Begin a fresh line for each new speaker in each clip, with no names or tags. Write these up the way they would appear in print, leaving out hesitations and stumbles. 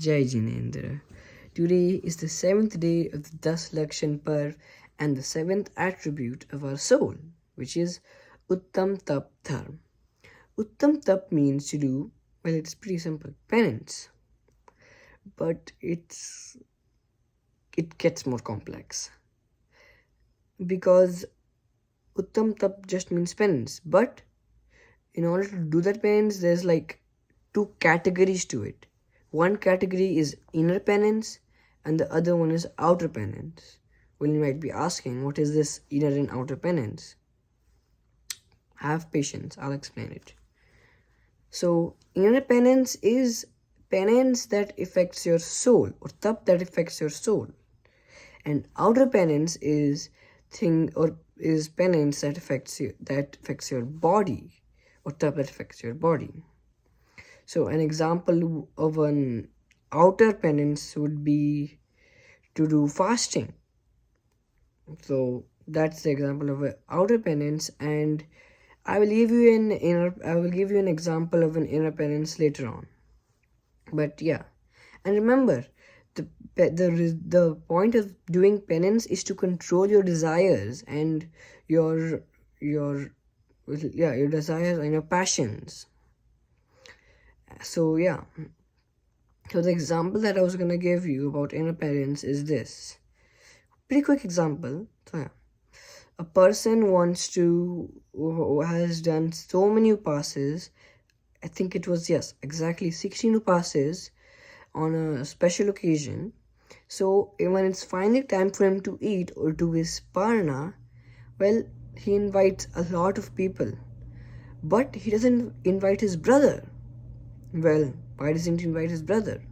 Jai Jinendra. Today is the 7th day of the DasLakshan Parv and the 7th attribute of our soul, which is Uttam Tap Dharma. Uttam Tap means to do, well, it's pretty simple, penance. But it gets more complex. Because Uttam Tap just means penance. But in order to do that penance, there's like two categories to it. One category is inner penance and the other one is outer penance. Well, you might be asking, what is this inner and outer penance? Have patience, I'll explain it. So, inner penance is penance that affects your soul, or tap that affects your soul. And outer penance is penance that affects your body, or tap that affects your body. So an example of an outer penance would be to do fasting. So that's the example of an outer penance, and I will give you an example of an inner penance later on. But yeah, and remember, the point of doing penance is to control your desires and your desires and your passions. So yeah, so the example that I was gonna give you about inner penance is this. Pretty quick example. So yeah, a person who has done so many upasas. I think it was, yes, exactly 16 upasas on a special occasion. So when it's finally time for him to eat or do his parna, well, he invites a lot of people, but he doesn't invite his brother. Well, why doesn't he invite his brother?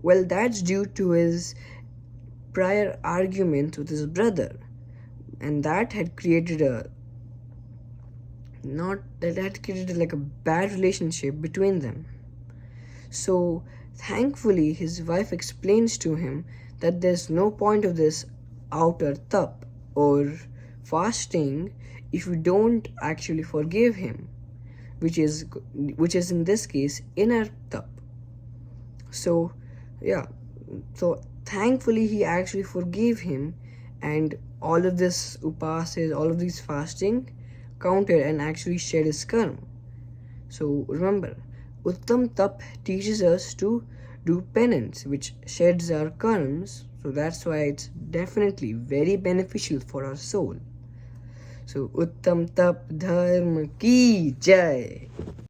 Well, that's due to his prior argument with his brother, and that had created like a bad relationship between them. So thankfully his wife explains to him that there's no point of this outer tap or fasting if you don't actually forgive him, which is in this case inner tap. So yeah, so thankfully he actually forgave him, and all of this upasas, all of these fasting counted and actually shed his karma. So remember, Uttam Tap teaches us to do penance, which sheds our karmas. So that's why it's definitely very beneficial for our soul. So Uttam Tap Dharma ki Jai.